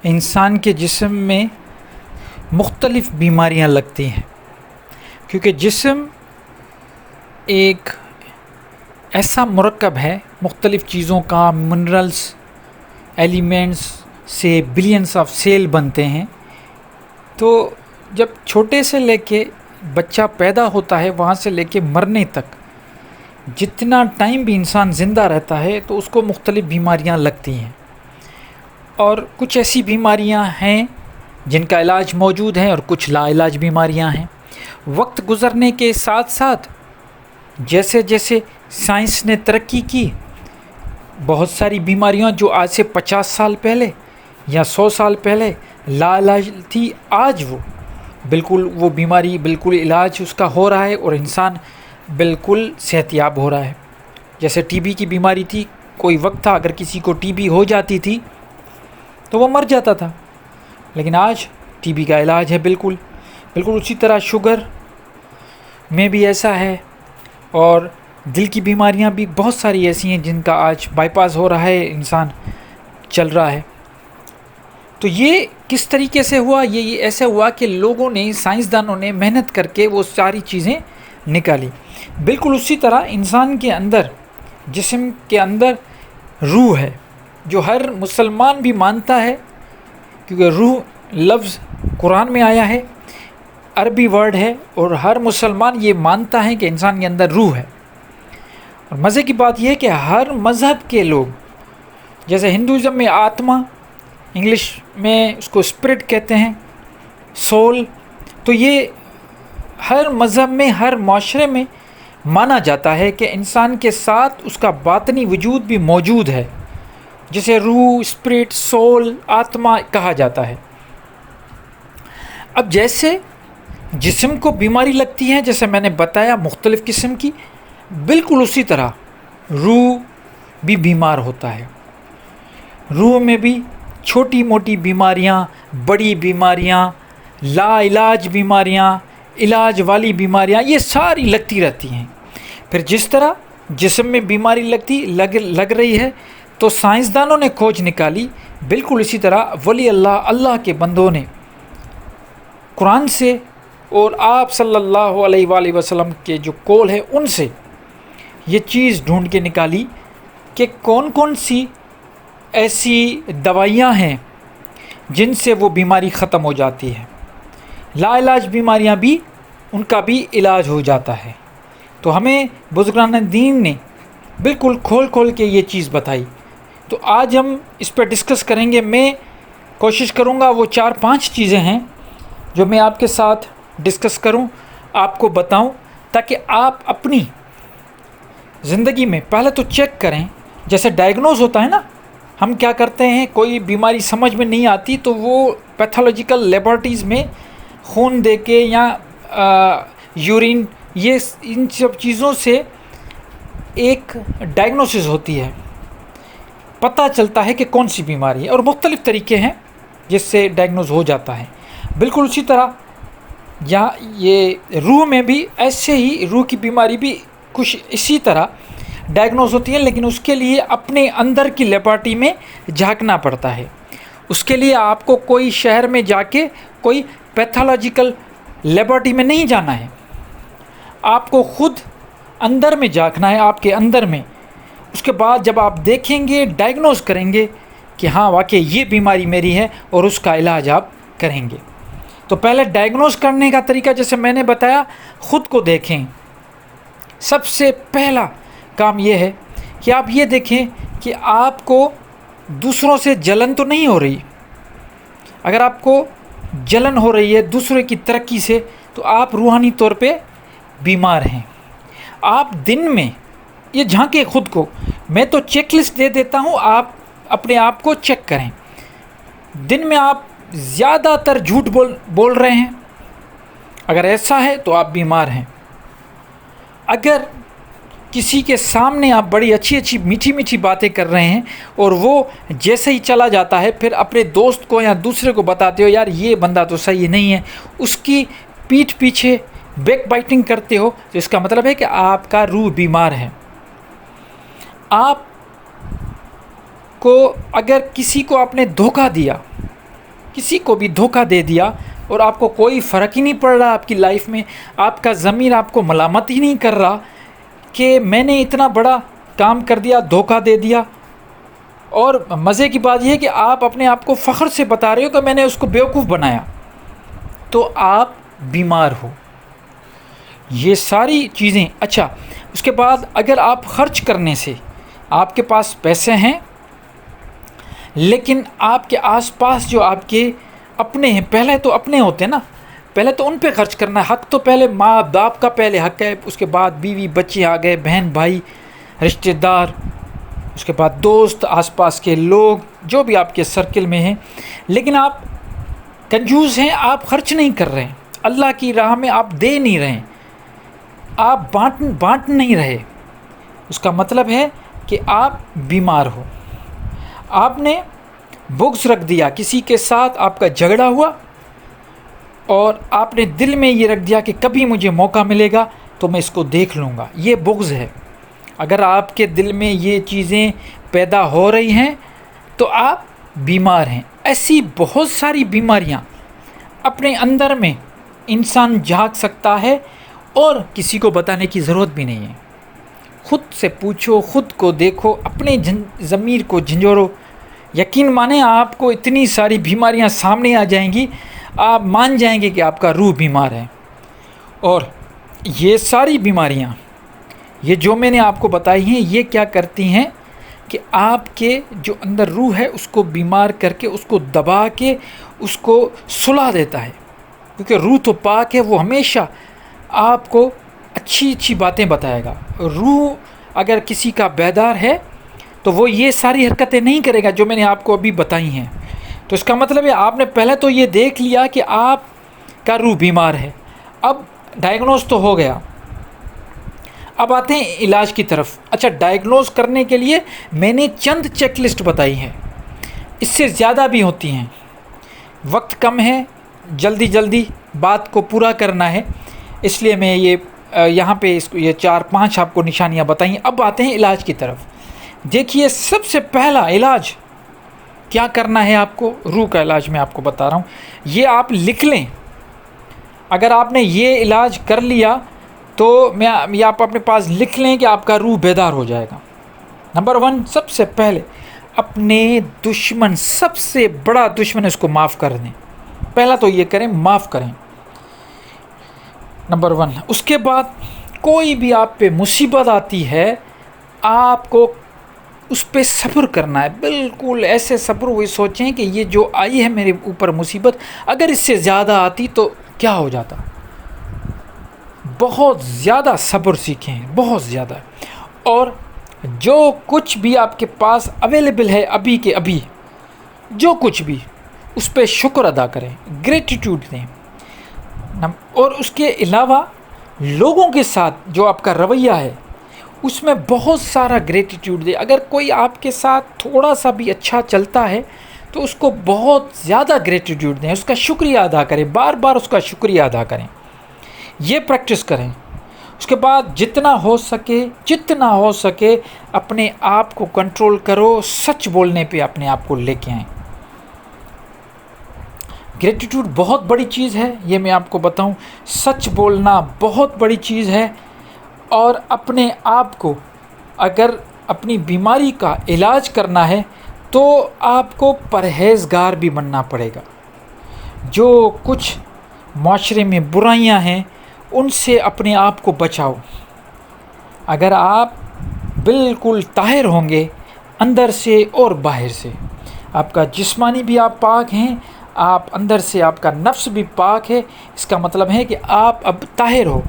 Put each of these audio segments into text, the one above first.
انسان کے جسم میں مختلف بیماریاں لگتی ہیں، کیونکہ جسم ایک ایسا مرکب ہے مختلف چیزوں کا، منرلز، ایلیمنٹس سے بلینس آف سیل بنتے ہیں. تو جب چھوٹے سے لے کے بچہ پیدا ہوتا ہے وہاں سے لے کے مرنے تک جتنا ٹائم بھی انسان زندہ رہتا ہے تو اس کو مختلف بیماریاں لگتی ہیں، اور کچھ ایسی بیماریاں ہیں جن کا علاج موجود ہے اور کچھ لا علاج بیماریاں ہیں. وقت گزرنے کے ساتھ ساتھ جیسے جیسے سائنس نے ترقی کی، بہت ساری بیماریاں جو آج سے 50 سال پہلے یا 100 سال پہلے لا علاج تھی، آج وہ بیماری بالکل علاج اس کا ہو رہا ہے اور انسان بالکل صحت یاب ہو رہا ہے. جیسے ٹی بی کی بیماری تھی، کوئی وقت تھا اگر کسی کو ٹی بی ہو جاتی تھی تو وہ مر جاتا تھا، لیکن آج ٹی بی کا علاج ہے. بالکل اسی طرح شوگر میں بھی ایسا ہے، اور دل کی بیماریاں بھی بہت ساری ایسی ہیں جن کا آج بائی پاس ہو رہا ہے، انسان چل رہا ہے. تو یہ کس طریقے سے ہوا؟ یہ ایسے ہوا کہ لوگوں نے، سائنسدانوں نے محنت کر کے وہ ساری چیزیں نکالی. بالکل اسی طرح انسان کے اندر، جسم کے اندر روح ہے، جو ہر مسلمان بھی مانتا ہے، کیونکہ روح لفظ قرآن میں آیا ہے، عربی ورڈ ہے، اور ہر مسلمان یہ مانتا ہے کہ انسان کے اندر روح ہے. اور مزے کی بات یہ ہے کہ ہر مذہب کے لوگ، جیسے ہندوازم میں آتما، انگلش میں اس کو اسپرٹ کہتے ہیں، سول، تو یہ ہر مذہب میں، ہر معاشرے میں مانا جاتا ہے کہ انسان کے ساتھ اس کا باطنی وجود بھی موجود ہے، جسے روح، اسپرٹ، سول، آتما کہا جاتا ہے. اب جیسے جسم کو بیماری لگتی ہے، جیسے میں نے بتایا مختلف قسم کی، بالکل اسی طرح روح بھی بیمار ہوتا ہے. روح میں بھی چھوٹی موٹی بیماریاں، بڑی بیماریاں، لا علاج بیماریاں، علاج والی بیماریاں، یہ ساری لگتی رہتی ہیں. پھر جس طرح جسم میں بیماری لگ رہی ہے تو سائنسدانوں نے کھوج نکالی، بالکل اسی طرح ولی اللہ کے بندوں نے قرآن سے اور آپ صلی اللہ علیہ وآلہ وسلم کے جو قول ہے ان سے یہ چیز ڈھونڈ کے نکالی کہ کون کون سی ایسی دوائیاں ہیں جن سے وہ بیماری ختم ہو جاتی ہے. لا علاج بیماریاں بھی، ان کا بھی علاج ہو جاتا ہے. تو ہمیں بزرگان دین نے بالکل کھول کے یہ چیز بتائی. تو آج ہم اس پہ ڈسکس کریں گے. میں کوشش کروں گا وہ 4-5 چیزیں ہیں جو میں آپ کے ساتھ ڈسکس کروں، آپ کو بتاؤں، تاکہ آپ اپنی زندگی میں پہلے تو چیک کریں. جیسے ڈائگنوز ہوتا ہے نا، ہم کیا کرتے ہیں، کوئی بیماری سمجھ میں نہیں آتی تو وہ پیتھولوجیکل لیبارٹریز میں خون دے کے یا یورین، یہ ان سب چیزوں سے ایک ڈائگنوسس ہوتی ہے، پتہ چلتا ہے کہ کون سی بیماری ہے، اور مختلف طریقے ہیں جس سے ڈائگنوز ہو جاتا ہے. بالکل اسی طرح یہ روح میں بھی ایسے ہی، روح کی بیماری بھی کچھ اسی طرح ڈائگنوز ہوتی ہے، لیکن اس کے لیے اپنے اندر کی لیبارٹری میں جھانکنا پڑتا ہے. اس کے لیے آپ کو کوئی شہر میں جا کے کوئی پیتھولوجیکل لیبارٹری میں نہیں جانا ہے، آپ کو خود اندر میں جھانکنا ہے، آپ کے اندر میں. اس کے بعد جب آپ دیکھیں گے، ڈائگنوز کریں گے کہ ہاں واقعی یہ بیماری میری ہے، اور اس کا علاج آپ کریں گے. تو پہلے ڈائگنوز کرنے کا طریقہ جیسے میں نے بتایا، خود کو دیکھیں. سب سے پہلا کام یہ ہے کہ آپ یہ دیکھیں کہ آپ کو دوسروں سے جلن تو نہیں ہو رہی. اگر آپ کو جلن ہو رہی ہے دوسرے کی ترقی سے تو آپ روحانی طور پہ بیمار ہیں. آپ دن میں یہ جھانکیں خود کو. میں تو چیک لسٹ دے دیتا ہوں، آپ اپنے آپ کو چیک کریں. دن میں آپ زیادہ تر جھوٹ بول رہے ہیں، اگر ایسا ہے تو آپ بیمار ہیں. اگر کسی کے سامنے آپ بڑی اچھی میٹھی باتیں کر رہے ہیں اور وہ جیسے ہی چلا جاتا ہے پھر اپنے دوست کو یا دوسرے کو بتاتے ہو یار یہ بندہ تو صحیح نہیں ہے، اس کی پیٹھ پیچھے بیک بائٹنگ کرتے ہو، تو اس کا مطلب ہے کہ آپ کا روح بیمار ہے. آپ کو اگر کسی کو آپ نے دھوکہ دیا کسی کو بھی دھوکہ دے دیا اور آپ کو کوئی فرق ہی نہیں پڑ رہا آپ کی لائف میں، آپ کا ضمیر آپ کو ملامت ہی نہیں کر رہا کہ میں نے اتنا بڑا کام کر دیا، دھوکہ دے دیا، اور مزے کی بات یہ ہے کہ آپ اپنے آپ کو فخر سے بتا رہے ہو کہ میں نے اس کو بیوقوف بنایا، تو آپ بیمار ہو۔ یہ ساری چیزیں، اچھا اس کے بعد اگر آپ خرچ کرنے سے، آپ کے پاس پیسے ہیں لیکن آپ کے آس پاس جو آپ کے اپنے ہیں، پہلے تو اپنے ہوتے ہیں نا، پہلے تو ان پہ خرچ کرنا ہے، حق تو پہلے ماں باپ کا پہلے حق ہے، اس کے بعد بیوی بچے آ گئے، بہن بھائی رشتہ دار، اس کے بعد دوست، آس پاس کے لوگ جو بھی آپ کے سرکل میں ہیں، لیکن آپ کنجوس ہیں، آپ خرچ نہیں کر رہے ہیں، اللہ کی راہ میں آپ دے نہیں رہے ہیں، آپ بانٹ نہیں رہے، اس کا مطلب ہے کہ آپ بیمار ہو۔ آپ نے بغض رکھ دیا، کسی کے ساتھ آپ کا جھگڑا ہوا اور آپ نے دل میں یہ رکھ دیا کہ کبھی مجھے موقع ملے گا تو میں اس کو دیکھ لوں گا، یہ بغض ہے۔ اگر آپ کے دل میں یہ چیزیں پیدا ہو رہی ہیں تو آپ بیمار ہیں۔ ایسی بہت ساری بیماریاں اپنے اندر میں انسان جھانک سکتا ہے اور کسی کو بتانے کی ضرورت بھی نہیں ہے۔ خود سے پوچھو، خود کو دیکھو، اپنے ضمیر کو جھنجھوڑو، یقین مانیں آپ کو اتنی ساری بیماریاں سامنے آ جائیں گی، آپ مان جائیں گے کہ آپ کا روح بیمار ہے۔ اور یہ ساری بیماریاں، یہ جو میں نے آپ کو بتائی ہیں، یہ کیا کرتی ہیں کہ آپ کے جو اندر روح ہے اس کو بیمار کر کے، اس کو دبا کے، اس کو سلا دیتا ہے، کیونکہ روح تو پاک ہے، وہ ہمیشہ آپ کو اچھی اچھی باتیں بتائے گا۔ روح اگر کسی کا بیدار ہے تو وہ یہ ساری حرکتیں نہیں کرے گا جو میں نے آپ کو ابھی بتائی ہیں۔ تو اس کا مطلب ہے آپ نے پہلے تو یہ دیکھ لیا کہ آپ کا روح بیمار ہے، اب ڈائگنوز تو ہو گیا، اب آتے ہیں علاج کی طرف۔ اچھا، ڈائگنوز کرنے کے لیے میں نے چند چیک لسٹ بتائی ہے، اس سے زیادہ بھی ہوتی ہیں، وقت کم ہے، جلدی جلدی بات کو پورا کرنا ہے، اس لیے میں یہاں پہ یہ 4-5 آپ کو نشانیاں بتائیں۔ اب آتے ہیں علاج کی طرف۔ دیکھیے، سب سے پہلا علاج کیا کرنا ہے آپ کو، روح کا علاج میں آپ کو بتا رہا ہوں، یہ آپ لکھ لیں۔ اگر آپ نے یہ علاج کر لیا تو یہ آپ اپنے پاس لکھ لیں کہ آپ کا روح بیدار ہو جائے گا۔ نمبر 1، سب سے پہلے اپنے دشمن، سب سے بڑا دشمن، اس کو معاف کر دیں۔ پہلا تو یہ کریں، معاف کریں، نمبر 1۔ اس کے بعد کوئی بھی آپ پہ مصیبت آتی ہے، آپ کو اس پہ صبر کرنا ہے، بالکل ایسے صبر ہوئی سوچیں کہ یہ جو آئی ہے میرے اوپر مصیبت، اگر اس سے زیادہ آتی تو کیا ہو جاتا۔ بہت زیادہ صبر سیکھیں، بہت زیادہ، اور جو کچھ بھی آپ کے پاس اویلیبل ہے ابھی کے ابھی، جو کچھ بھی، اس پہ شکر ادا کریں، گریٹیٹیوڈ دیں۔ اور اس کے علاوہ لوگوں کے ساتھ جو آپ کا رویہ ہے اس میں بہت سارا گریٹیٹیوڈ دیں۔ اگر کوئی آپ کے ساتھ تھوڑا سا بھی اچھا چلتا ہے تو اس کو بہت زیادہ گریٹیٹیوڈ دیں، اس کا شکریہ ادا کریں، بار بار اس کا شکریہ ادا کریں، یہ پریکٹس کریں۔ اس کے بعد جتنا ہو سکے اپنے آپ کو کنٹرول کرو، سچ بولنے پہ اپنے آپ کو لے کے آئیں۔ گریٹیٹیوڈ بہت بڑی چیز ہے، یہ میں آپ کو بتاؤں، سچ بولنا بہت بڑی چیز ہے۔ اور اپنے آپ کو، اگر اپنی بیماری کا علاج کرنا ہے تو آپ کو پرہیزگار بھی بننا پڑے گا۔ جو کچھ معاشرے میں برائیاں ہیں ان سے اپنے آپ کو بچاؤ۔ اگر آپ بالکل طاہر ہوں گے اندر سے اور باہر سے، آپ کا جسمانی بھی آپ پاک ہیں، آپ اندر سے آپ کا نفس بھی پاک ہے، اس کا مطلب ہے کہ آپ اب طاہر ہو۔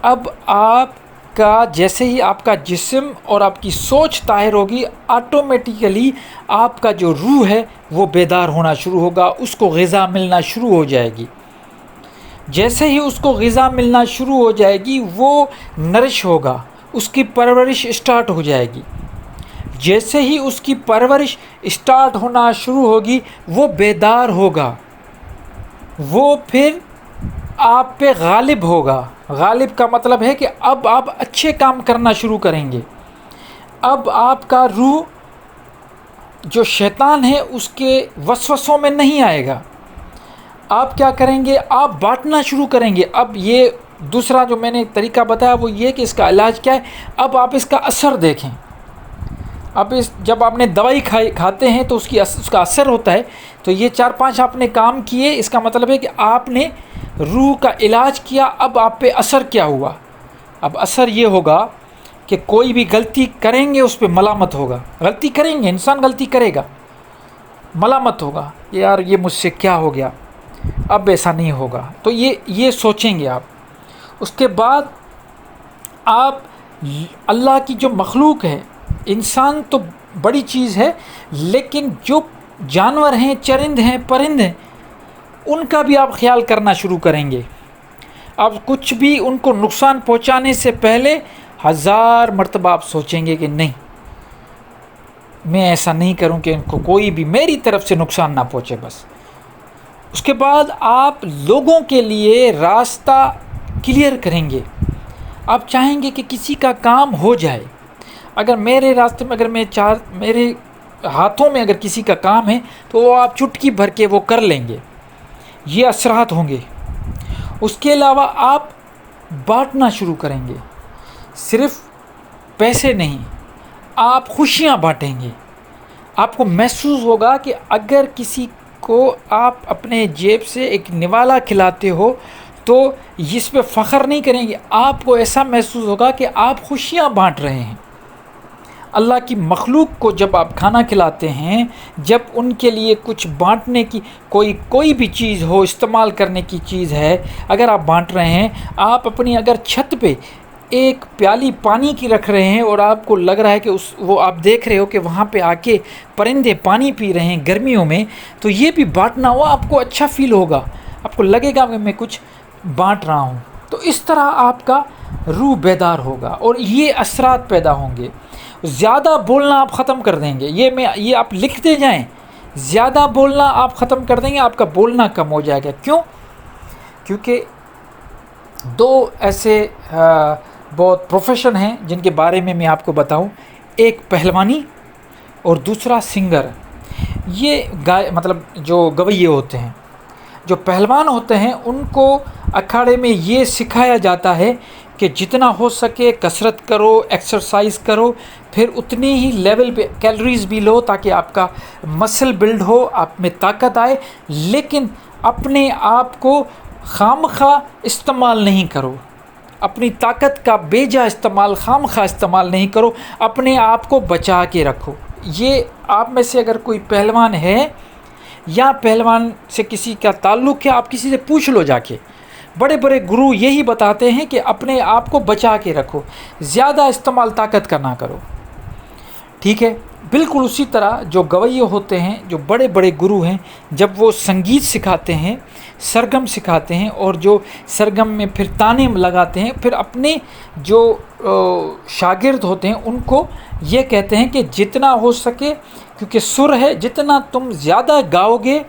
اب آپ کا جیسے ہی آپ کا جسم اور آپ کی سوچ طاہر ہوگی، آٹومیٹیکلی آپ کا جو روح ہے وہ بیدار ہونا شروع ہوگا، اس کو غذا ملنا شروع ہو جائے گی۔ جیسے ہی اس کو غذا ملنا شروع ہو جائے گی وہ نرش ہوگا، اس کی پرورش اسٹارٹ ہو جائے گی۔ جیسے ہی اس کی پرورش اسٹارٹ ہونا شروع ہوگی وہ بیدار ہوگا، وہ پھر آپ پہ غالب ہوگا۔ غالب کا مطلب ہے کہ اب آپ اچھے کام کرنا شروع کریں گے، اب آپ کا روح جو شیطان ہے اس کے وسوسوں میں نہیں آئے گا. آپ کیا کریں گے؟ آپ بانٹنا شروع کریں گے. اب یہ دوسرا جو میں نے طریقہ بتایا وہ یہ کہ اس کا علاج کیا ہے. اب آپ اس کا اثر دیکھیں. اب جب آپ نے دوائی کھاتے ہیں تو اس کا اثر ہوتا ہے. تو یہ 4-5 آپ نے کام کیے، اس کا مطلب ہے کہ آپ نے روح کا علاج کیا. اب آپ پہ اثر کیا ہوا؟ اب اثر یہ ہوگا کہ کوئی بھی غلطی کریں گے اس پہ ملامت ہوگا. غلطی کریں گے، انسان غلطی کرے گا، ملامت ہوگا، یار یہ مجھ سے کیا ہو گیا، اب ایسا نہیں ہوگا. تو یہ سوچیں گے آپ. اس کے بعد آپ اللہ کی جو مخلوق ہے، انسان تو بڑی چیز ہے، لیکن جو جانور ہیں، چرند ہیں، پرند ہیں، ان کا بھی آپ خیال کرنا شروع کریں گے. اب کچھ بھی ان کو نقصان پہنچانے سے پہلے 1000 مرتبہ آپ سوچیں گے کہ نہیں، میں ایسا نہیں کروں کہ ان کو کوئی بھی میری طرف سے نقصان نہ پہنچے بس. اس کے بعد آپ لوگوں کے لیے راستہ کلیئر کریں گے. آپ چاہیں گے کہ کسی کا کام ہو جائے. اگر میرے راستے میں، اگر میرے ہاتھوں میں اگر کسی کا کام ہے تو وہ آپ چٹکی بھر کے وہ کر لیں گے. یہ اثرات ہوں گے. اس کے علاوہ آپ بانٹنا شروع کریں گے. صرف پیسے نہیں، آپ خوشیاں بانٹیں گے. آپ کو محسوس ہوگا کہ اگر کسی کو آپ اپنے جیب سے ایک نوالا کھلاتے ہو تو اس پہ فخر نہیں کریں گے. آپ کو ایسا محسوس ہوگا کہ آپ خوشیاں بانٹ رہے ہیں. اللہ کی مخلوق کو جب آپ کھانا کھلاتے ہیں، جب ان کے لیے کچھ بانٹنے کی کوئی بھی چیز ہو، استعمال کرنے کی چیز ہے، اگر آپ بانٹ رہے ہیں، آپ اپنی اگر چھت پہ ایک پیالی پانی کی رکھ رہے ہیں اور آپ کو لگ رہا ہے کہ وہ آپ دیکھ رہے ہو کہ وہاں پہ آ کے پرندے پانی پی رہے ہیں گرمیوں میں، تو یہ بھی بانٹنا ہوا. آپ کو اچھا فیل ہوگا، آپ کو لگے گا کہ میں کچھ بانٹ رہا ہوں. تو اس طرح آپ کا روح بیدار ہوگا اور یہ اثرات پیدا ہوں گے. زیادہ بولنا آپ ختم کر دیں گے. یہ آپ لکھتے جائیں. زیادہ بولنا آپ ختم کر دیں گے، آپ کا بولنا کم ہو جائے گا. کیوں؟ کیونکہ 2 ایسے بہت پروفیشن ہیں جن کے بارے میں آپ کو بتاؤں. ایک پہلوانی اور دوسرا سنگر. یہ مطلب جو گویے ہوتے ہیں، جو پہلوان ہوتے ہیں، ان کو اکھاڑے میں یہ سکھایا جاتا ہے کہ جتنا ہو سکے کسرت کرو، ایکسرسائز کرو، پھر اتنی ہی لیول پہ کیلریز بھی لو تاکہ آپ کا مسل بلڈ ہو، آپ میں طاقت آئے. لیکن اپنے آپ کو خامخواہ استعمال نہیں کرو. اپنی طاقت کا بے جا استعمال، خامخواہ استعمال نہیں کرو. اپنے آپ کو بچا کے رکھو. یہ آپ میں سے اگر کوئی پہلوان ہے یا پہلوان سے کسی کا تعلق ہے، آپ کسی سے پوچھ لو جا کے. بڑے بڑے گرو یہی بتاتے ہیں کہ اپنے آپ کو بچا کے رکھو، زیادہ استعمال طاقت کا نہ کرو. ٹھیک ہے؟ بالکل اسی طرح جو گویے ہوتے ہیں، جو بڑے بڑے گرو ہیں، جب وہ سنگیت سکھاتے ہیں، سرگم سکھاتے ہیں، اور جو سرگم میں پھر تانے لگاتے ہیں، پھر اپنے جو شاگرد ہوتے ہیں ان کو یہ کہتے ہیں کہ جتنا ہو سکے، کیونکہ سر ہے، جتنا تم زیادہ گاؤ گے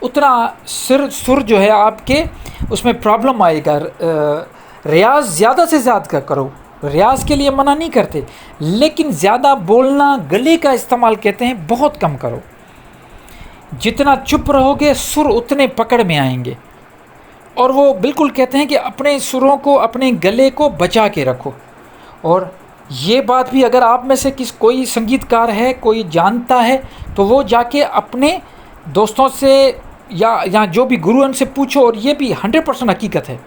اتنا سر جو ہے آپ کے اس میں پرابلم آئے گا. ریاض زیادہ سے زیادہ کرو. ریاض کے لیے منع نہیں کرتے، لیکن زیادہ بولنا، گلے کا استعمال کہتے ہیں بہت کم کرو. جتنا چپ رہو گے سر اتنے پکڑ میں آئیں گے. اور وہ بالکل کہتے ہیں کہ اپنے سروں کو، اپنے گلے کو بچا کے رکھو. اور یہ بات بھی اگر آپ میں سے کوئی سنگیت کار ہے، کوئی جانتا ہے، تو وہ جا کے اپنے دوستوں سے یا جو بھی گرو ان سے پوچھو. اور یہ بھی 100% حقیقت ہے.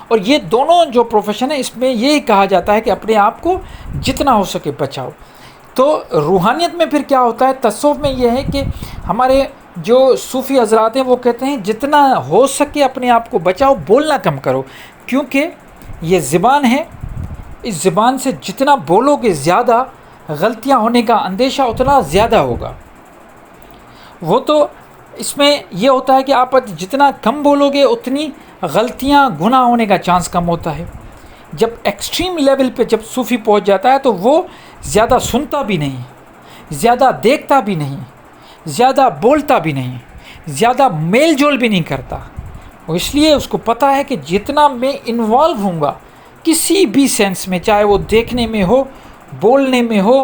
اور یہ دونوں جو پروفیشن ہے اس میں یہ کہا جاتا ہے کہ اپنے آپ کو جتنا ہو سکے بچاؤ. تو روحانیت میں پھر کیا ہوتا ہے، تصوف میں یہ ہے کہ ہمارے جو صوفی حضرات ہیں وہ کہتے ہیں جتنا ہو سکے اپنے آپ کو بچاؤ، بولنا کم کرو. کیونکہ یہ زبان ہے، اس زبان سے جتنا بولو گے زیادہ غلطیاں ہونے کا اندیشہ اتنا زیادہ ہوگا. وہ تو اس میں یہ ہوتا ہے کہ آپ جتنا کم بولو گے اتنی غلطیاں، گناہ ہونے کا چانس کم ہوتا ہے. جب ایکسٹریم لیول پہ جب صوفی پہنچ جاتا ہے تو وہ زیادہ سنتا بھی نہیں، زیادہ دیکھتا بھی نہیں، زیادہ بولتا بھی نہیں، زیادہ میل جول بھی نہیں کرتا. اور اس لیے اس کو پتہ ہے کہ جتنا میں انوالو ہوں گا کسی بھی سینس میں، چاہے وہ دیکھنے میں ہو، بولنے میں ہو،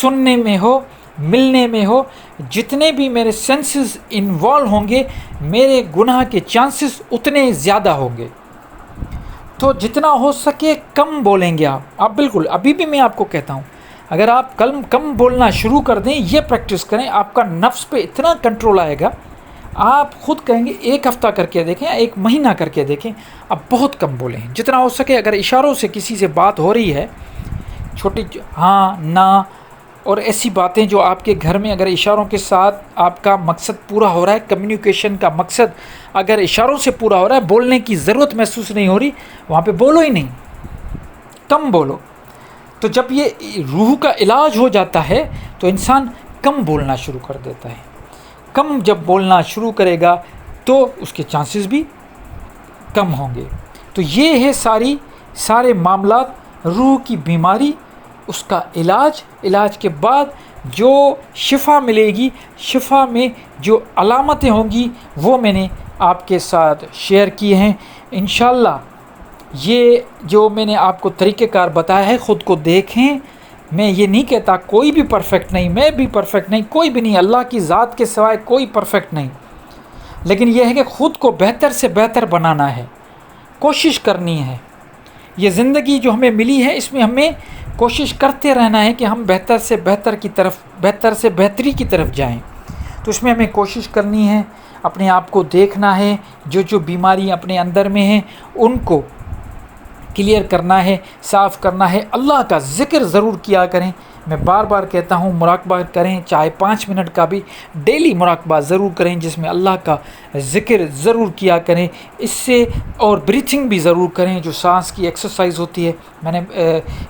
سننے میں ہو، ملنے میں ہو، جتنے بھی میرے سینسز انوالو ہوں گے میرے گناہ کے چانسز اتنے زیادہ ہوں گے. تو جتنا ہو سکے کم بولیں گے آپ بالکل. ابھی بھی میں آپ کو کہتا ہوں اگر آپ کم بولنا شروع کر دیں، یہ پریکٹس کریں، آپ کا نفس پہ اتنا کنٹرول آئے گا، آپ خود کہیں گے 1 ہفتہ کر کے دیکھیں، 1 مہینہ کر کے دیکھیں، اب بہت کم بولیں جتنا ہو سکے. اگر اشاروں سے کسی سے بات ہو رہی ہے، چھوٹی ہاں نہ اور ایسی باتیں جو آپ کے گھر میں اگر اشاروں کے ساتھ آپ کا مقصد پورا ہو رہا ہے، کمیونیکیشن کا مقصد اگر اشاروں سے پورا ہو رہا ہے، بولنے کی ضرورت محسوس نہیں ہو رہی، وہاں پہ بولو ہی نہیں، کم بولو. تو جب یہ روح کا علاج ہو جاتا ہے تو انسان کم بولنا شروع کر دیتا ہے. کم جب بولنا شروع کرے گا تو اس کے چانسز بھی کم ہوں گے. تو یہ ہے سارے معاملات روح کی بیماری، اس کا علاج کے بعد جو شفا ملے گی، شفا میں جو علامتیں ہوں گی وہ میں نے آپ کے ساتھ شیئر کی ہیں. انشاءاللہ یہ جو میں نے آپ کو طریقہ کار بتایا ہے خود کو دیکھیں. میں یہ نہیں کہتا کوئی بھی پرفیکٹ نہیں، میں بھی پرفیکٹ نہیں، کوئی بھی نہیں، اللہ کی ذات کے سوائے کوئی پرفیکٹ نہیں، لیکن یہ ہے کہ خود کو بہتر سے بہتر بنانا ہے، کوشش کرنی ہے. یہ زندگی جو ہمیں ملی ہے اس میں ہمیں کوشش کرتے رہنا ہے کہ ہم بہتر سے بہتری کی طرف جائیں. تو اس میں ہمیں کوشش کرنی ہے، اپنے آپ کو دیکھنا ہے، جو بیماری اپنے اندر میں ہیں ان کو کلیئر کرنا ہے، صاف کرنا ہے. اللہ کا ذکر ضرور کیا کریں. میں بار بار کہتا ہوں مراقبہ کریں، چاہے 5 منٹ کا بھی ڈیلی مراقبہ ضرور کریں جس میں اللہ کا ذکر ضرور کیا کریں. اس سے اور بریتھنگ بھی ضرور کریں، جو سانس کی ایکسرسائز ہوتی ہے. میں نے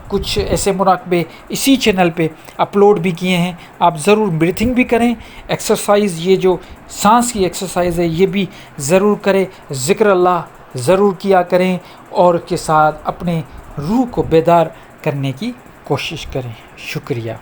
کچھ ایسے مراقبے اسی چینل پہ اپلوڈ بھی کیے ہیں، آپ ضرور بریتھنگ بھی کریں، ایکسرسائز یہ جو سانس کی ایکسرسائز ہے یہ بھی ضرور کریں، ذکر اللہ ضرور کیا کریں، اور کے ساتھ اپنے روح کو بیدار کرنے کی کوشش کریں. شکریہ.